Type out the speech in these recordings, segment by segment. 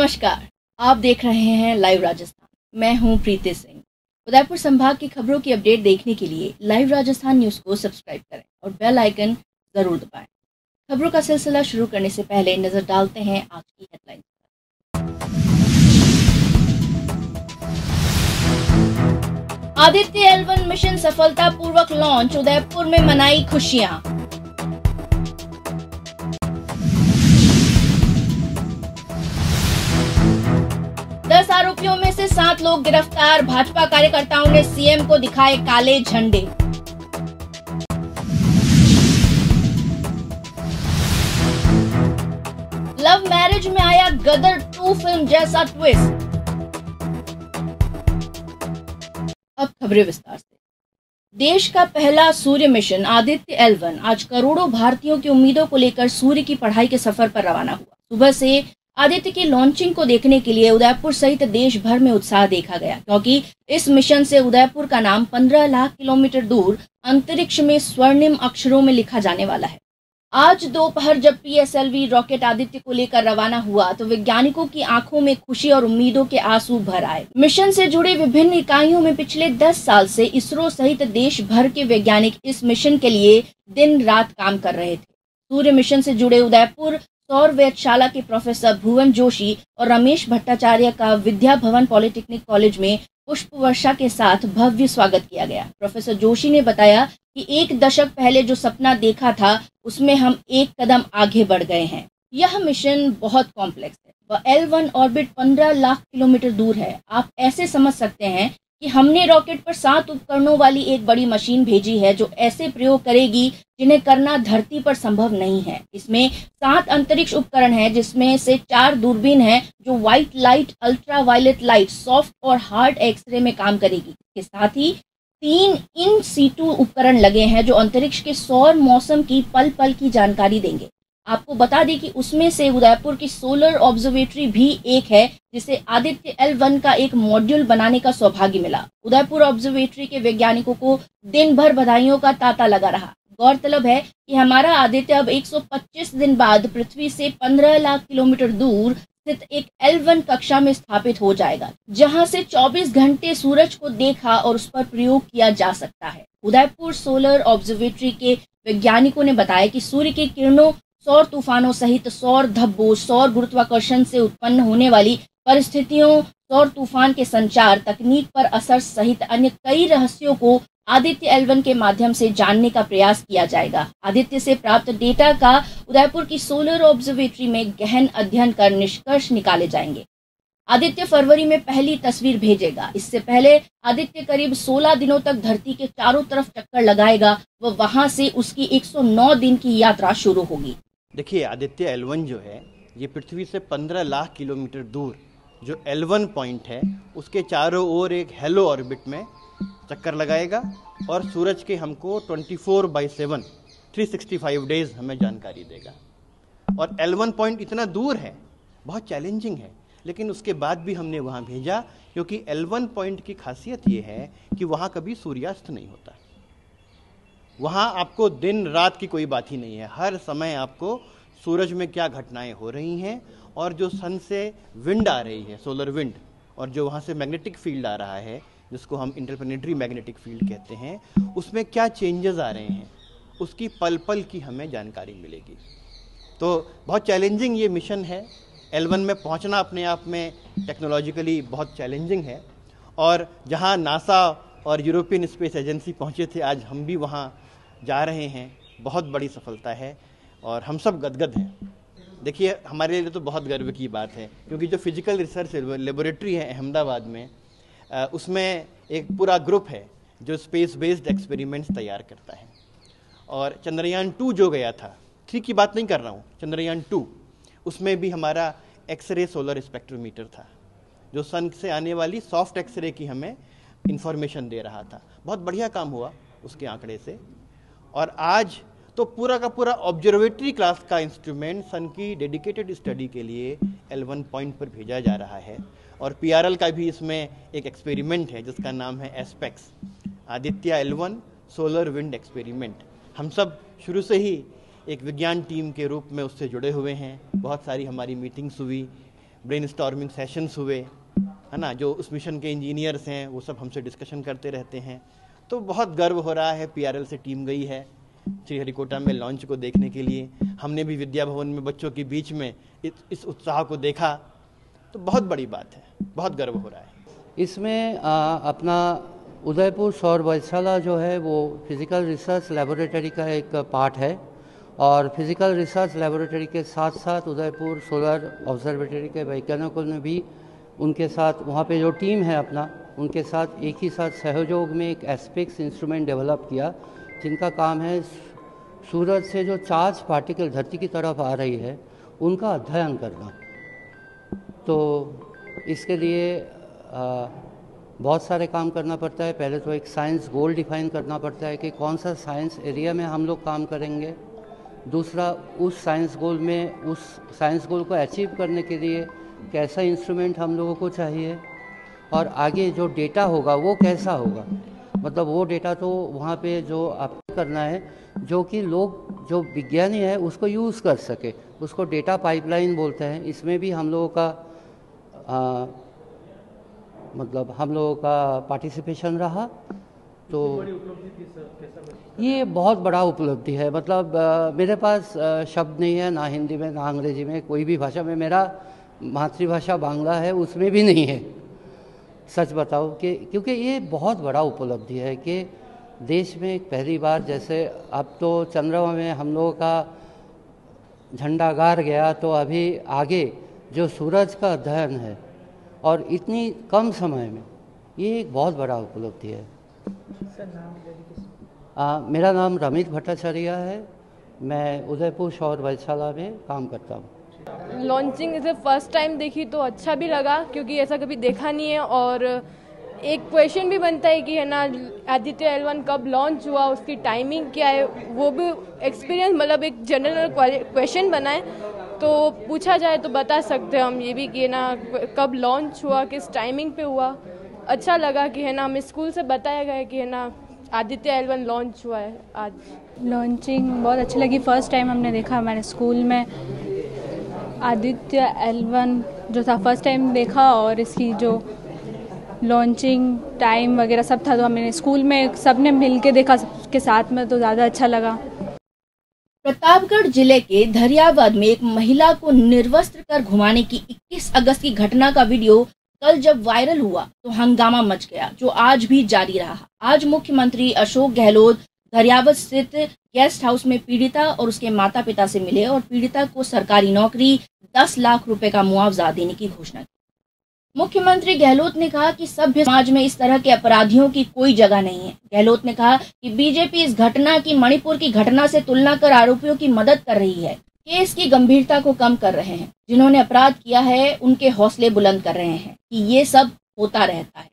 नमस्कार, आप देख रहे हैं लाइव राजस्थान। मैं हूं प्रीति सिंह। उदयपुर संभाग की खबरों की अपडेट देखने के लिए लाइव राजस्थान न्यूज़ को सब्सक्राइब करें और बेल आइकन जरूर दबाएं। खबरों का सिलसिला शुरू करने से पहले नजर डालते हैं आज की हेडलाइन। आदित्य L1 मिशन सफलतापूर्वक लॉन्च, उदयपुर में मनाई खुशियां। दस आरोपियों में से 7 लोग गिरफ्तार, भाजपा कार्यकर्ताओं ने सीएम को दिखाए काले झंडे। लव मैरिज में आया गदर 2 फिल्म जैसा ट्विस्ट। अब खबरें विस्तार से। देश का पहला सूर्य मिशन आदित्य L1 आज करोड़ों भारतीयों की उम्मीदों को लेकर सूर्य की पढ़ाई के सफर पर रवाना हुआ। सुबह से आदित्य की लॉन्चिंग को देखने के लिए उदयपुर सहित देश भर में उत्साह देखा गया, क्योंकि इस मिशन से उदयपुर का नाम 15 लाख किलोमीटर दूर अंतरिक्ष में स्वर्णिम अक्षरों में लिखा जाने वाला है। आज दोपहर जब PSLV रॉकेट आदित्य को लेकर रवाना हुआ तो वैज्ञानिकों की आंखों में खुशी और उम्मीदों के आंसू भर आए। मिशन से जुड़े विभिन्न इकाइयों में पिछले 10 साल से इसरो सहित देश भर के वैज्ञानिक इस मिशन के लिए दिन रात काम कर रहे थे। सूर्य मिशन से जुड़े उदयपुर सौर वेधशाला के प्रोफेसर भुवन जोशी और रमेश भट्टाचार्य का विद्या भवन पॉलिटेक्निक कॉलेज में पुष्प वर्षा के साथ भव्य स्वागत किया गया। प्रोफेसर जोशी ने बताया कि 1 दशक पहले जो सपना देखा था उसमें हम एक कदम आगे बढ़ गए हैं। यह मिशन बहुत कॉम्प्लेक्स है। वह L1 ऑर्बिट 15 लाख किलोमीटर दूर है। आप ऐसे समझ सकते हैं कि हमने रॉकेट पर 7 उपकरणों वाली एक बड़ी मशीन भेजी है जो ऐसे प्रयोग करेगी जिन्हें करना धरती पर संभव नहीं है। इसमें 7 अंतरिक्ष उपकरण हैं, जिसमें से 4 दूरबीन हैं जो white light, ultra violet light, soft और हार्ड एक्सरे में काम करेगी। इसके साथ ही 3 इन सीटू उपकरण लगे हैं जो अंतरिक्ष के सौर मौसम की पल पल की जानकारी देंगे। आपको बता दें कि उसमें से उदयपुर की सोलर ऑब्जर्वेटरी भी एक है, जिसे आदित्य L1 का एक मॉड्यूल बनाने का सौभाग्य मिला। उदयपुर ऑब्जर्वेटरी के वैज्ञानिकों को दिन भर बधाइयों का तांता लगा रहा। गौरतलब है कि हमारा आदित्य अब 125 दिन बाद पृथ्वी से 15 लाख किलोमीटर दूर स्थित एक L1 कक्षा में स्थापित हो जाएगा, जहां से 24 घंटे सूरज को देखा और उस पर प्रयोग किया जा सकता है। उदयपुर सोलर ऑब्जर्वेटरी के वैज्ञानिकों ने बताया कि सूर्य की किरणों, सौर तूफानों सहित सौर धब्बों, सौर गुरुत्वाकर्षण से उत्पन्न होने वाली परिस्थितियों, सौर तूफान के संचार तकनीक पर असर सहित अन्य कई रहस्यों को आदित्य L1 के माध्यम से जानने का प्रयास किया जाएगा। आदित्य से प्राप्त डेटा का उदयपुर की सोलर ऑब्जर्वेटरी में गहन अध्ययन कर निष्कर्ष निकाले जाएंगे। आदित्य फरवरी में पहली तस्वीर भेजेगा। इससे पहले आदित्य करीब 16 दिनों तक धरती के चारों तरफ चक्कर लगाएगा व वहां से उसकी 109 दिन की यात्रा शुरू होगी। देखिए, आदित्य L1 जो है ये पृथ्वी से 15 लाख किलोमीटर दूर जो L1 पॉइंट है उसके चारों ओर एक हेलो ऑर्बिट में चक्कर लगाएगा और सूरज के हमको 24/7 365 डेज हमें जानकारी देगा। और L1 पॉइंट इतना दूर है, बहुत चैलेंजिंग है, लेकिन उसके बाद भी हमने वहाँ भेजा, क्योंकि L1 पॉइंट की खासियत ये है कि वहाँ कभी सूर्यास्त नहीं होता। वहाँ आपको दिन रात की कोई बात ही नहीं है। हर समय आपको सूरज में क्या घटनाएं हो रही हैं और जो सन से विंड आ रही है, सोलर विंड, और जो वहाँ से मैग्नेटिक फील्ड आ रहा है जिसको हम इंटरप्लेनेटरी मैग्नेटिक फील्ड कहते हैं, उसमें क्या चेंजेस आ रहे हैं उसकी पल पल की हमें जानकारी मिलेगी। तो बहुत चैलेंजिंग ये मिशन है। L1 में पहुँचना अपने आप में टेक्नोलॉजिकली बहुत चैलेंजिंग है, और जहाँ नासा और यूरोपियन स्पेस एजेंसी पहुँचे थे, आज हम भी वहाँ जा रहे हैं। बहुत बड़ी सफलता है और हम सब गदगद हैं। देखिए, हमारे लिए तो बहुत गर्व की बात है, क्योंकि जो फिजिकल रिसर्च लेबोरेटरी है अहमदाबाद में, उसमें एक पूरा ग्रुप है जो स्पेस बेस्ड एक्सपेरिमेंट्स तैयार करता है। और चंद्रयान 2 जो गया था, 3 की बात नहीं कर रहा हूँ, चंद्रयान 2, उसमें भी हमारा एक्सरे सोलर स्पेक्ट्रोमीटर था जो सन से आने वाली सॉफ्ट एक्सरे की हमें इंफॉर्मेशन दे रहा था। बहुत बढ़िया काम हुआ उसके आंकड़े से। और आज तो पूरा का पूरा ऑब्जर्वेटरी क्लास का इंस्ट्रूमेंट सन की डेडिकेटेड स्टडी के लिए L1 पॉइंट पर भेजा जा रहा है। और PRL का भी इसमें एक एक्सपेरिमेंट है जिसका नाम है ASPEX, Aditya L1 solar wind experiment. हम सब शुरू से ही एक विज्ञान टीम के रूप में उससे जुड़े हुए हैं। बहुत सारी हमारी मीटिंग्स हुई, ब्रेनस्टॉर्मिंग सेशंस हुए, है ना। जो उस मिशन के इंजीनियर्स हैं वो सब हमसे डिस्कशन करते रहते हैं। तो बहुत गर्व हो रहा है, PRL से टीम गई है श्रीहरिकोटा में लॉन्च को देखने के लिए। हमने भी विद्या भवन में बच्चों के बीच में इस उत्साह को देखा, तो बहुत बड़ी बात है, बहुत गर्व हो रहा है। इसमें अपना उदयपुर सौर वैधशाला जो है वो फिज़िकल रिसर्च लेबोरेटरी का एक पार्ट है, और फिज़िकल रिसर्च लेबोरेटरी के साथ साथ उदयपुर सोलर ऑब्जर्वेटरी के वैज्ञानिकों ने भी उनके साथ वहाँ पे जो टीम है अपना, उनके साथ एक ही साथ सहयोग में एक एस्पेक्स इंस्ट्रूमेंट डेवलप किया, जिनका काम है सूरज से जो चार्ज पार्टिकल धरती की तरफ आ रही है उनका अध्ययन करना। तो इसके लिए बहुत सारे काम करना पड़ता है। पहले तो एक साइंस गोल डिफाइन करना पड़ता है कि कौन सा साइंस एरिया में हम लोग काम करेंगे। दूसरा, उस साइंस गोल को अचीव करने के लिए कैसा इंस्ट्रूमेंट हम लोगों को चाहिए, और आगे जो डेटा होगा वो कैसा होगा। मतलब वो डेटा तो वहाँ पे जो आपको करना है, जो कि लोग जो विज्ञानी है उसको यूज़ कर सके, उसको डेटा पाइपलाइन बोलते हैं। इसमें भी हम लोगों का हम लोगों का पार्टिसिपेशन रहा। तो ये बहुत बड़ा उपलब्धि है। मतलब मेरे पास शब्द नहीं है, ना हिंदी में ना अंग्रेजी में, कोई भी भाषा में। मेरा मातृभाषा बांग्ला है, उसमें भी नहीं है, सच बताओ कि क्योंकि ये बहुत बड़ा उपलब्धि है कि देश में पहली बार, जैसे अब तो चंद्रमा में हम लोगों का झंडा गाड़ गया, तो अभी आगे जो सूरज का अध्ययन है और इतनी कम समय में, ये एक बहुत बड़ा उपलब्धि है। मेरा नाम रमित भट्टाचार्य है, मैं उदयपुर सौर वैधशाला में काम करता हूँ। लॉन्चिंग इसे फर्स्ट टाइम देखी तो अच्छा भी लगा, क्योंकि ऐसा कभी देखा नहीं है। और एक क्वेश्चन भी बनता है कि है ना, आदित्य L1 कब लॉन्च हुआ, उसकी टाइमिंग क्या है, वो भी एक्सपीरियंस, मतलब एक जनरल क्वेश्चन बना है। तो पूछा जाए तो बता सकते हैं हम ये भी कि है ना, कब लॉन्च हुआ, किस टाइमिंग पे हुआ। अच्छा लगा कि है ना, हमें स्कूल से बताया गया कि है ना आदित्य L1 लॉन्च हुआ है आज। लॉन्चिंग बहुत अच्छी लगी। फर्स्ट टाइम हमने देखा हमारे स्कूल में आदित्य L1 जो था, फर्स्ट टाइम देखा। और इसकी जो लॉन्चिंग टाइम वगैरह सब था, तो हमने स्कूल में सबने मिल के देखा सबके साथ में, तो ज़्यादा अच्छा लगा। प्रतापगढ़ जिले के धरियावाद में एक महिला को निर्वस्त्र कर घुमाने की 21 अगस्त की घटना का वीडियो कल जब वायरल हुआ तो हंगामा मच गया, जो आज भी जारी रहा। आज मुख्यमंत्री अशोक गहलोत धरियावाद स्थित गेस्ट हाउस में पीड़िता और उसके माता पिता से मिले और पीड़िता को सरकारी नौकरी, 10 लाख रुपए का मुआवजा देने की घोषणा की। मुख्यमंत्री गहलोत ने कहा कि सभ्य समाज में इस तरह के अपराधियों की कोई जगह नहीं है। गहलोत ने कहा कि बीजेपी इस घटना की मणिपुर की घटना से तुलना कर आरोपियों की मदद कर रही है, केस की गंभीरता को कम कर रहे हैं। जिन्होंने अपराध किया है उनके हौसले बुलंद कर रहे हैं कि ये सब होता रहता है,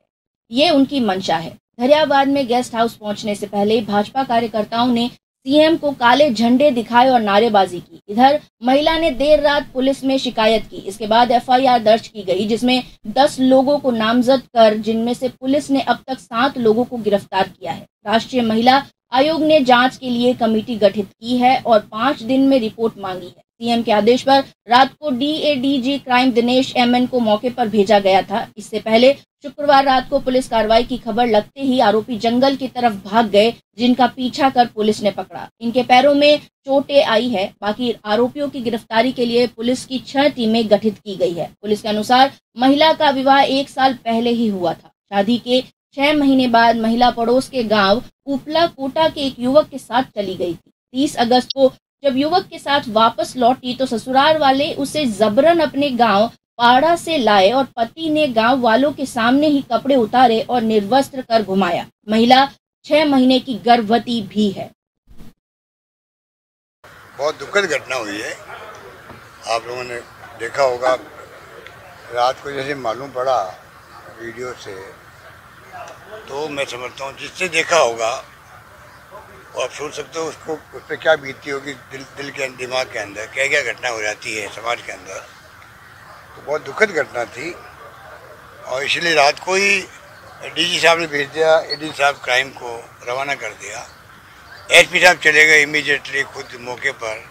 ये उनकी मंशा है। धरियावाद में गेस्ट हाउस पहुंचने से पहले भाजपा कार्यकर्ताओं ने सीएम को काले झंडे दिखाए और नारेबाजी की। इधर महिला ने देर रात पुलिस में शिकायत की। इसके बाद FIR दर्ज की गई, जिसमें 10 लोगों को नामजद कर, जिनमें से पुलिस ने अब तक 7 लोगों को गिरफ्तार किया है। राष्ट्रीय महिला आयोग ने जांच के लिए कमेटी गठित की है और 5 दिन में रिपोर्ट मांगी है। सीएम के आदेश पर रात को DADG क्राइम दिनेश MN को मौके पर भेजा गया था। इससे पहले शुक्रवार रात को पुलिस कार्रवाई की खबर लगते ही आरोपी जंगल की तरफ भाग गए, जिनका पीछा कर पुलिस ने पकड़ा। इनके पैरों में चोटें आई है। बाकी आरोपियों की गिरफ्तारी के लिए पुलिस की 6 टीमें गठित की गई है। पुलिस के अनुसार महिला का विवाह 1 साल पहले ही हुआ था। शादी के 6 महीने बाद महिला पड़ोस के गांव उपला कोटा के एक युवक के साथ चली गई थी। 30 अगस्त को जब युवक के साथ वापस लौटी तो ससुराल वाले उसे जबरन अपने गांव पाड़ा से लाए और पति ने गांव वालों के सामने ही कपड़े उतारे और निर्वस्त्र कर घुमाया। महिला 6 महीने की गर्भवती भी है। बहुत दुखद घटना हुई है। आप लोगों ने देखा होगा, रात को जैसे मालूम पड़ा वीडियो से, तो मैं समझता हूँ जिससे देखा होगा और आप सोच सकते हो उसको, उस पर क्या बीतती होगी दिल के दिमाग के अंदर, क्या क्या घटना हो जाती है समाज के अंदर। तो बहुत दुखद घटना थी और इसलिए रात को ही DG साहब ने भेज दिया, AD साहब क्राइम को रवाना कर दिया। SP साहब चले गए इमीडिएटली खुद मौके पर।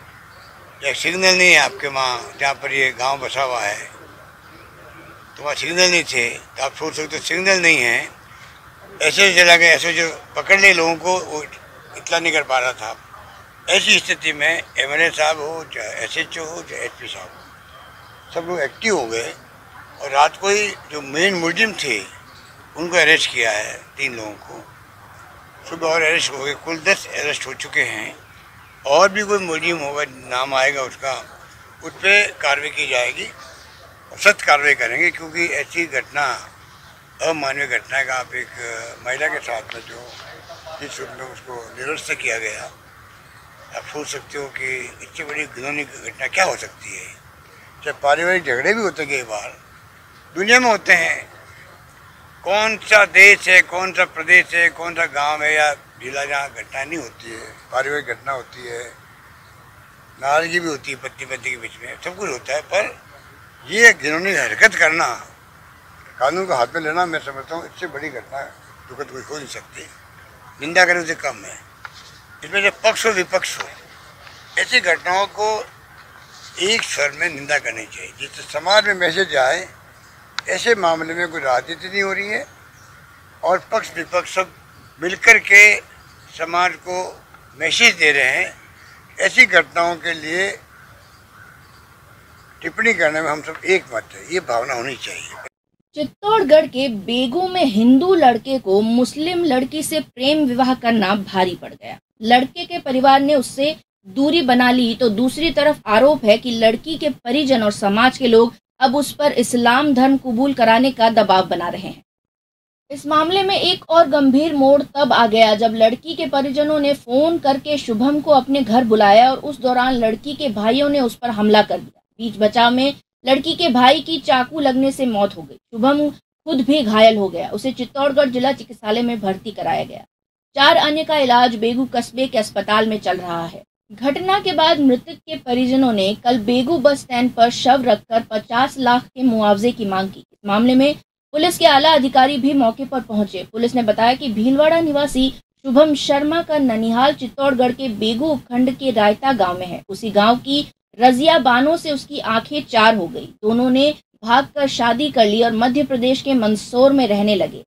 एक सिग्नल नहीं है आपके वहाँ जहाँ पर ये गांव बसा हुआ है, तो वहाँ सिग्नल नहीं थे, तो आप सोच सकते हो सिग्नल नहीं है, ऐसे चला गया, ऐसे जो पकड़ ले लोगों को वो इतना नहीं कर पा रहा था। ऐसी स्थिति में एमएलए साहब हो, चाहे एसएचओ हो, चाहे एसपी साहब हो, सब लोग एक्टिव हो गए और रात को ही जो मेन मुलजिम थे उनको अरेस्ट किया है, 3 लोगों को। सुबह और अरेस्ट हो गए, कुल 10 अरेस्ट हो चुके हैं। और भी कोई मुलजिम होगा, नाम आएगा उसका, उस पर कार्रवाई की जाएगी और सख्त कार्रवाई करेंगे, क्योंकि ऐसी घटना, अमानवीय घटना का आप एक महिला के साथ में जो जिस रूप में उसको निरस्त किया गया, आप सोच सकते हो कि इससे बड़ी घिनौनी घटना क्या हो सकती है। चाहे पारिवारिक झगड़े भी होते कई बार दुनिया में होते हैं, कौन सा देश है, कौन सा प्रदेश है, कौन सा गांव है या जिला जहाँ घटना नहीं होती है, पारिवारिक घटना होती है, नाराजगी भी होती है पति पत्नी के बीच में, सब कुछ होता है। पर ये घिनौनी हरकत करना, कानून को हाथ में लेना, मैं समझता हूँ इससे बड़ी घटना दुखद कोई हो नहीं सकती। निंदा करें उसे कम है। इसमें जब पक्ष हो विपक्ष हो, ऐसी घटनाओं को एक स्वर में निंदा करनी चाहिए, जिससे समाज में मैसेज आए ऐसे मामले में कोई राजनीति नहीं हो रही है और पक्ष विपक्ष सब मिलकर के समाज को मैसेज दे रहे हैं। ऐसी घटनाओं के लिए टिप्पणी करने में हम सब एक मत है, ये भावना होनी चाहिए। चित्तौड़गढ़ के बेगू में हिंदू लड़के को मुस्लिम लड़की से प्रेम विवाह करना भारी पड़ गया। लड़के के परिवार ने उससे दूरी बना ली, तो दूसरी तरफ आरोप है कि लड़की के परिजन और समाज के लोग अब उस पर इस्लाम धर्म कबूल कराने का दबाव बना रहे हैं। इस मामले में एक और गंभीर मोड़ तब आ गया जब लड़की के परिजनों ने फोन करके शुभम को अपने घर बुलाया और उस दौरान लड़की के भाइयों ने उस पर हमला कर दिया। बीच बचाव में लड़की के भाई की चाकू लगने से मौत हो गई। शुभम खुद भी घायल हो गया, उसे चित्तौड़गढ़ जिला चिकित्सालय में भर्ती कराया गया। 4 अन्य का इलाज बेगू कस्बे के अस्पताल में चल रहा है। घटना के बाद मृतक के परिजनों ने कल बेगू बस स्टैंड पर शव रखकर 50 लाख के मुआवजे की मांग की। इस मामले में पुलिस के आला अधिकारी भी मौके पर पहुंचे। पुलिस ने बताया कि भीलवाड़ा निवासी शुभम शर्मा का ननिहाल चित्तौड़गढ़ के बेगू उपखंड के रायता गांव में है। उसी गांव की रजिया बानो से उसकी आंखें 4 हो गई। दोनों ने भागकर शादी कर ली और मध्य प्रदेश के मंदसौर में रहने लगे।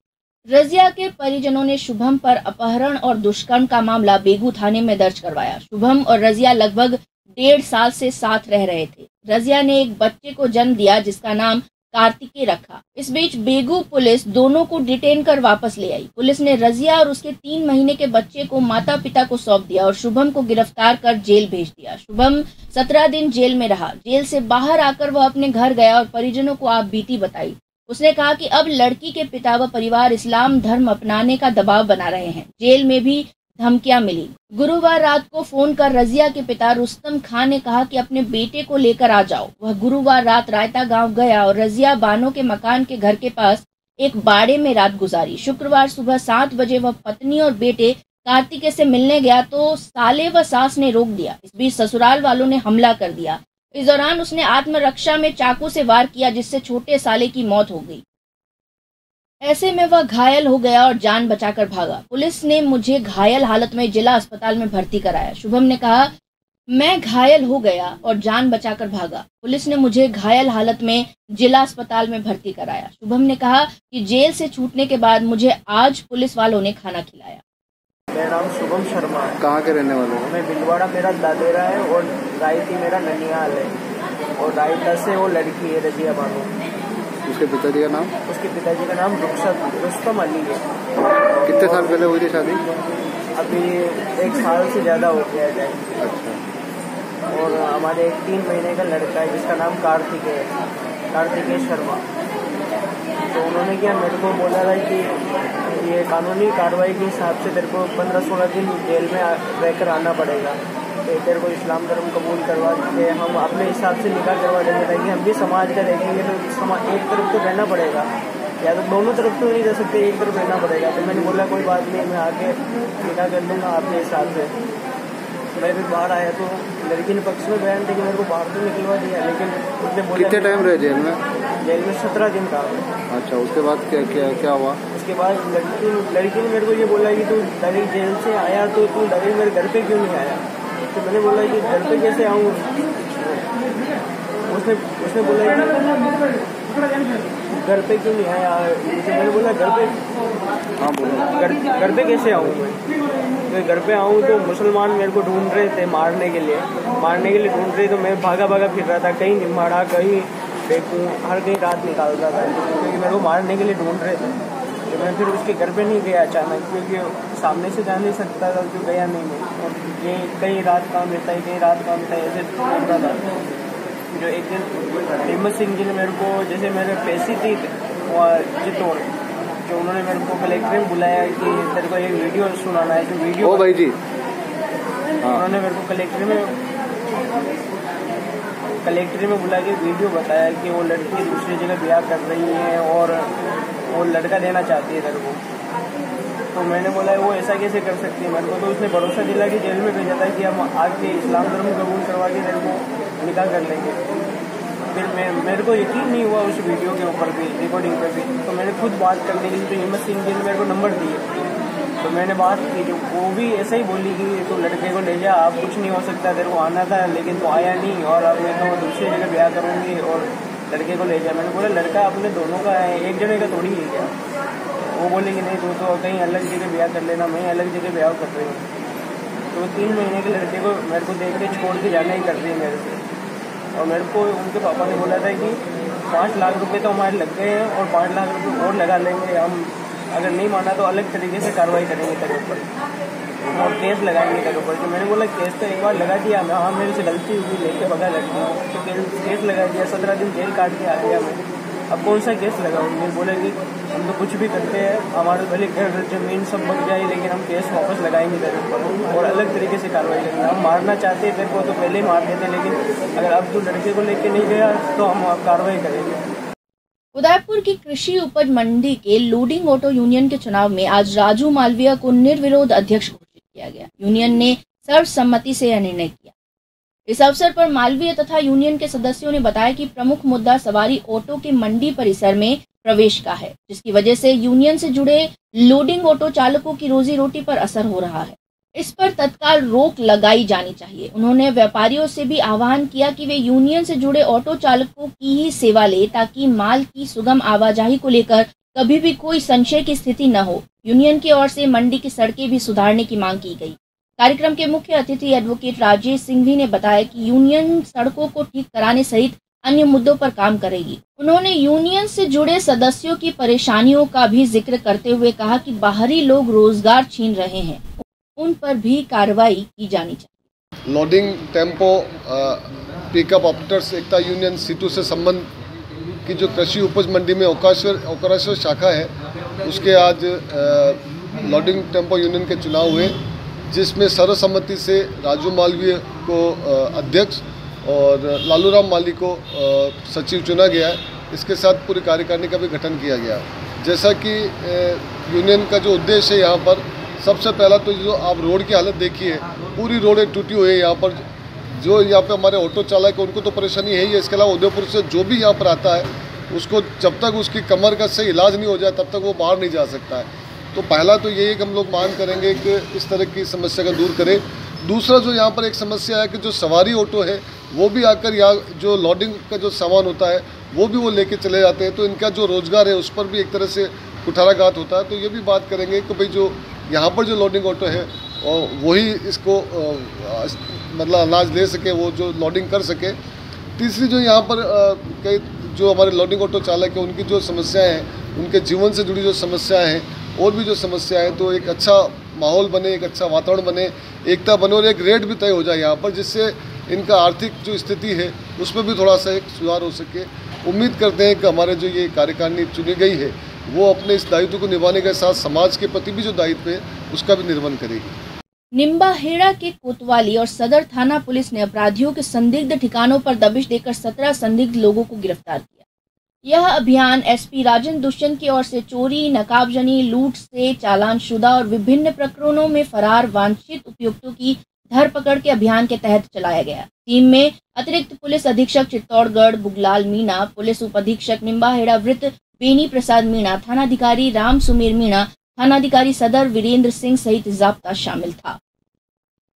रजिया के परिजनों ने शुभम पर अपहरण और दुष्कर्म का मामला बेगू थाने में दर्ज करवाया। शुभम और रजिया लगभग 1.5 साल से साथ रह रहे थे। रजिया ने एक बच्चे को जन्म दिया जिसका नाम कार्तिकेय रखा। इस बीच बेगू पुलिस दोनों को डिटेन कर वापस ले आई। पुलिस ने रजिया और उसके 3 महीने के बच्चे को माता पिता को सौंप दिया और शुभम को गिरफ्तार कर जेल भेज दिया। शुभम 17 दिन जेल में रहा। जेल से बाहर आकर वह अपने घर गया और परिजनों को आप बीती बताई। उसने कहा कि अब लड़की के पिता व परिवार इस्लाम धर्म अपनाने का दबाव बना रहे हैं। जेल में भी धमकियां मिली। गुरुवार रात को फोन कर रजिया के पिता रुस्तम खान ने कहा कि अपने बेटे को लेकर आ जाओ। वह गुरुवार रात रायता गांव गया और रजिया बानो के मकान के घर के पास एक बाड़े में रात गुजारी। शुक्रवार सुबह 7 बजे वह पत्नी और बेटे कार्तिकेय से मिलने गया तो साले व सास ने रोक दिया। इस बीच ससुराल वालों ने हमला कर दिया। इस दौरान उसने आत्मरक्षा में चाकू से वार किया जिससे छोटे साले की मौत हो गई। ऐसे में वह घायल हो गया और जान बचाकर भागा। पुलिस ने मुझे घायल हालत में जिला अस्पताल में भर्ती कराया। शुभम ने कहा, मैं घायल हो गया और जान बचाकर भागा। पुलिस ने मुझे घायल हालत में जिला अस्पताल में भर्ती कराया। शुभम ने कहा कि जेल से छूटने के बाद मुझे आज पुलिस वालों ने खाना खिलाया। मेरा नाम शुभम शर्मा है। कहाँ के रहने वाले हो? मैं भीलवाड़ा मेरा दादेरा है और रायती मेरा ननिहाल है और रायता से वो लड़की है रजिया बानो। उसके पिताजी का नाम? उसके पिताजी का नाम रुस्तम अली है। कितने साल पहले हुई थी शादी? अभी 1 साल से ज़्यादा हो गया है। अच्छा। और हमारे एक 3 महीने का लड़का है जिसका नाम कार्तिकेय शर्मा। तो उन्होंने क्या मेरे को बोला था कि ये कानूनी कार्रवाई के हिसाब से तेरे को 15-16 दिन जेल में रहकर आना पड़ेगा। तो तेरे को इस्लाम धर्म कबूल करवा के हम अपने हिसाब से निकाह करवा देंगे ताकि हम भी समाज का देखेंगे। तो समाज एक तरफ तो रहना पड़ेगा, या तो दोनों तरफ तो नहीं रह सकते, एक तरफ रहना पड़ेगा। तो मैंने बोला कोई बात नहीं, मैं आके निकाह कर लूँगा अपने हिसाब से। मैं भी बाहर आया तो लड़की ने पक्ष में बयान थे कि मेरे को बाहर तो निकलवा दिया, लेकिन उसने बोला कितने टाइम रहे जेल में? जेल में 17 दिन का। अच्छा, उसके बाद क्या हुआ? उसके बाद लड़की ने मेरे को ये बोला कि तू डायरेक्ट जेल से आया तो तू डायरेक्ट मेरे घर पे क्यों नहीं आया? तो मैंने बोला कि घर पे कैसे आऊँ? उसने बोला घर पे क्यों नहीं आया? जैसे मैंने बोला घर पे, हाँ बोलो, घर पे कैसे आऊँ मैं घर पे आऊँ तो मुसलमान मेरे को ढूंढ रहे थे मारने के लिए ढूंढ रहे, तो मैं भागा फिर रहा था, कहीं निमाड़ा, कहीं देखूँ, हर कहीं रात निकाल रहा था क्योंकि मेरे को मारने के लिए ढूंढ रहे थे। तो मैं फिर उसके घर पे नहीं गया अचानक, क्योंकि सामने से जा नहीं सकता था, तो गया नहीं मैं। और ये कहीं रात काम रहता है, ऐसे ढूंढ रहा था। जो एक दिन हिम्मत सिंह जी ने मेरे को, जैसे मेरे पैसे थी चित्तौड़, जो उन्होंने मेरे को कलेक्टर में बुलाया कि तेरे को एक वीडियो सुनाना है, जो वीडियो भाई जी उन्होंने मेरे को कलेक्टर में बुला के वीडियो बताया कि वो लड़की दूसरी जगह ब्याह कर रही है और वो लड़का देना चाहती है तेरे को। तो मैंने बोला वो ऐसा कैसे कर सकती है मेरे को? तो उसने भरोसा दिला कि जेल में भेजा था कि हम आके इस्लाम धर्म कबूल करवा के तेरे को निकाह कर लेंगे। फिर मेरे को यकीन नहीं हुआ उस वीडियो के ऊपर भी, रिकॉर्डिंग पे भी। तो मैंने खुद बात करने के लिए तो हिम्मत सिंह जी ने मेरे को नंबर दिए, तो मैंने बात की। जो वो भी ऐसा ही बोली कि तो लड़के को ले जा, आप कुछ नहीं हो सकता, तेरे को आना था लेकिन तो आया नहीं, और अब मैं तो दूसरी जगह ब्याह करूँगी और लड़के को ले जा। मैंने बोला लड़का अपने दोनों का है, एक जने का थोड़ी है क्या? वो बोले कि नहीं तो कहीं अलग जगह ब्याह कर लेना, मैं अलग जगह ब्याह कर रही हूँ। तो 3 महीने के लड़के को मेरे को देख के छोड़ के जाना ही कर रही है मेरे से। और मेरे को उनके पापा ने बोला था कि 5 लाख रुपए तो हमारे लग गए हैं और 5 लाख रुपए और लगा लेंगे हम, अगर नहीं माना तो अलग तरीके से कार्रवाई करेंगे तेरे ऊपर और केस लगाएंगे तेरे ऊपर। तो मैंने बोला केस तो एक बार लगा दिया मैं, हाँ मेरे से गलती हुई, लेके भगा लड़की, तो केस लगा दिया, 17 दिन जेल काट के आ गया मैं। अब कौन सा केस लगाऊँ? मैं बोला कि हम तो कुछ भी करते हैं, हमारे भले घर जमीन सब बच जाए लेकिन हम केस वापस लगाएंगे तेरे ऊपर और अलग तरीके से कार्रवाई करेंगे। हम मारना चाहते हैं तेरे को तो पहले ही मार देते, लेकिन अगर अब तू लड़के को लेके नहीं गया तो हम कार्रवाई करेंगे। उदयपुर की कृषि उपज मंडी के लोडिंग ऑटो यूनियन के चुनाव में आज राजू मालविया को निर्विरोध अध्यक्ष घोषित किया गया। यूनियन ने सर्वसम्मति से यह निर्णय किया। इस अवसर पर मालवीय तथा यूनियन के सदस्यों ने बताया कि प्रमुख मुद्दा सवारी ऑटो के मंडी परिसर में प्रवेश का है, जिसकी वजह से यूनियन से जुड़े लोडिंग ऑटो चालकों की रोजी रोटी पर असर हो रहा है। इस पर तत्काल रोक लगाई जानी चाहिए। उन्होंने व्यापारियों से भी आह्वान किया कि वे यूनियन से जुड़े ऑटो चालकों की ही सेवा ले, ताकि माल की सुगम आवाजाही को लेकर कभी भी कोई संशय की स्थिति न हो। यूनियन की ओर से मंडी की सड़कें भी सुधारने की मांग की गई। कार्यक्रम के मुख्य अतिथि एडवोकेट राजेश सिंघवी ने बताया कि यूनियन सड़कों को ठीक कराने सहित अन्य मुद्दों पर काम करेगी। उन्होंने यूनियन से जुड़े सदस्यों की परेशानियों का भी जिक्र करते हुए कहा कि बाहरी लोग रोजगार छीन रहे हैं, उन पर भी कार्रवाई की जानी चाहिए। लोडिंग टेम्पो पिकअप ऑपरेटर्स एकता यूनियन सीटू से संबंध की जो कृषि उपज मंडी में ओकारेश्वर शाखा है, उसके आज लोडिंग टेम्पो यूनियन के चुनाव हुए, जिसमें सर्वसम्मति से राजू मालवीय को अध्यक्ष और लालूराम माली को सचिव चुना गया है। इसके साथ पूरी कार्यकारिणी का भी गठन किया गया। जैसा कि यूनियन का जो उद्देश्य है, यहाँ पर सबसे पहला तो जो आप रोड की हालत देखिए, पूरी रोडें टूटी हुई है। यहाँ पर जो यहाँ पे हमारे ऑटो चालक है उनको तो परेशानी है ही है, इसके अलावा उदयपुर से जो भी यहाँ पर आता है उसको जब तक उसकी कमर का सही इलाज नहीं हो जाए तब तक वो बाहर नहीं जा सकता है। तो पहला तो यही कि हम लोग मांग करेंगे कि इस तरह की समस्या का दूर करें। दूसरा जो यहाँ पर एक समस्या है कि जो सवारी ऑटो है वो भी आकर यहाँ जो लोडिंग का जो सामान होता है वो भी वो लेके चले जाते हैं, तो इनका जो रोज़गार है उस पर भी एक तरह से कुठाराघात होता है। तो ये भी बात करेंगे कि भाई जो यहाँ पर जो लोडिंग ऑटो है वही इसको मतलब अनाज ले सके, वो जो लोडिंग कर सके। तीसरी जो यहाँ पर कई जो हमारे लोडिंग ऑटो चालक है उनकी जो समस्याएं हैं, उनके जीवन से जुड़ी जो समस्याएं हैं और भी जो समस्या है, तो एक अच्छा माहौल बने, एक अच्छा वातावरण बने, एकता बने और एक रेट भी तय हो जाए यहाँ पर, जिससे इनका आर्थिक जो स्थिति है उसमें भी थोड़ा सा एक सुधार हो सके। उम्मीद करते हैं कि हमारे जो ये कार्यकारिणी चुनी गई है वो अपने इस दायित्व को निभाने के साथ समाज के प्रति भी जो दायित्व है उसका भी निर्वहन करेगी। निम्बाहेड़ा के कोतवाली और सदर थाना पुलिस ने अपराधियों के संदिग्ध ठिकानों पर दबिश देकर 17 संदिग्ध लोगों को गिरफ्तार किया। यह अभियान एसपी राजन दुष्यंत की ओर से चोरी, नकाबजनी, लूट से चालानशुदा और विभिन्न प्रकरणों में फरार वांछित उपयुक्तों की धरपकड़ के अभियान के तहत चलाया गया। टीम में अतिरिक्त पुलिस अधीक्षक चित्तौड़गढ़ बुगलाल मीणा, पुलिस उप अधीक्षक निम्बाहेड़ा वृत्त बेनी प्रसाद मीणा, थानाधिकारी राम सुमेर मीणा, थानाधिकारी सदर वीरेंद्र सिंह सहित जाब्ता शामिल था।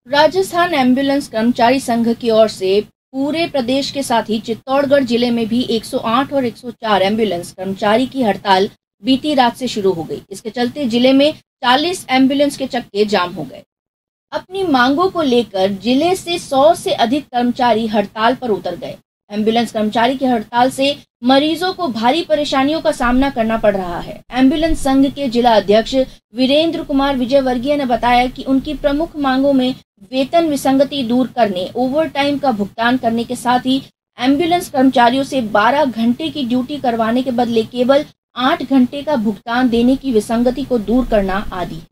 राजस्थान एम्बुलेंस कर्मचारी संघ की ओर से पूरे प्रदेश के साथ ही चित्तौड़गढ़ जिले में भी 108 और 104 एम्बुलेंस कर्मचारी की हड़ताल बीती रात से शुरू हो गई। इसके चलते जिले में 40 एम्बुलेंस के चक्के जाम हो गए। अपनी मांगों को लेकर जिले से 100 से अधिक कर्मचारी हड़ताल पर उतर गए। एम्बुलेंस कर्मचारी की हड़ताल से मरीजों को भारी परेशानियों का सामना करना पड़ रहा है। एम्बुलेंस संघ के जिला अध्यक्ष वीरेंद्र कुमार विजयवर्गीय ने बताया कि उनकी प्रमुख मांगों में वेतन विसंगति दूर करने, ओवर टाइम का भुगतान करने के साथ ही एम्बुलेंस कर्मचारियों से 12 घंटे की ड्यूटी करवाने के बदले केवल 8 घंटे का भुगतान देने की विसंगति को दूर करना आदि है।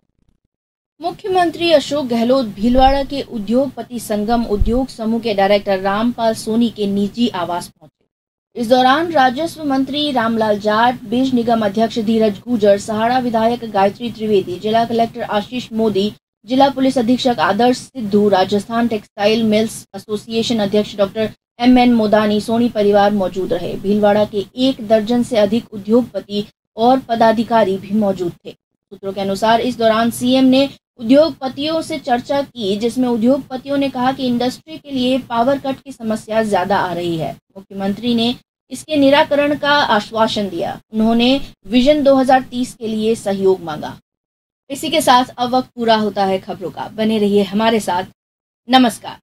मुख्यमंत्री अशोक गहलोत भीलवाड़ा के उद्योगपति संगम उद्योग समूह के डायरेक्टर रामपाल सोनी के निजी आवास पहुंचे। इस दौरान राजस्व मंत्री रामलाल जाट, बीज निगम अध्यक्ष धीरज गुजर, सहाड़ा विधायक गायत्री त्रिवेदी, जिला कलेक्टर आशीष मोदी, जिला पुलिस अधीक्षक Adarsh Sidhu, Rajasthan textile mills association अध्यक्ष डॉक्टर MN मोदानी, सोनी परिवार मौजूद रहे। भीलवाड़ा के 1 दर्जन से अधिक उद्योगपति और पदाधिकारी भी मौजूद थे। सूत्रों के अनुसार इस दौरान सीएम ने उद्योगपतियों से चर्चा की, जिसमें उद्योगपतियों ने कहा कि इंडस्ट्री के लिए पावर कट की समस्या ज्यादा आ रही है। मुख्यमंत्री ने इसके निराकरण का आश्वासन दिया। उन्होंने विजन 2030 के लिए सहयोग मांगा। इसी के साथ अब वक्त पूरा होता है खबरों का। बने रहिए हमारे साथ। नमस्कार।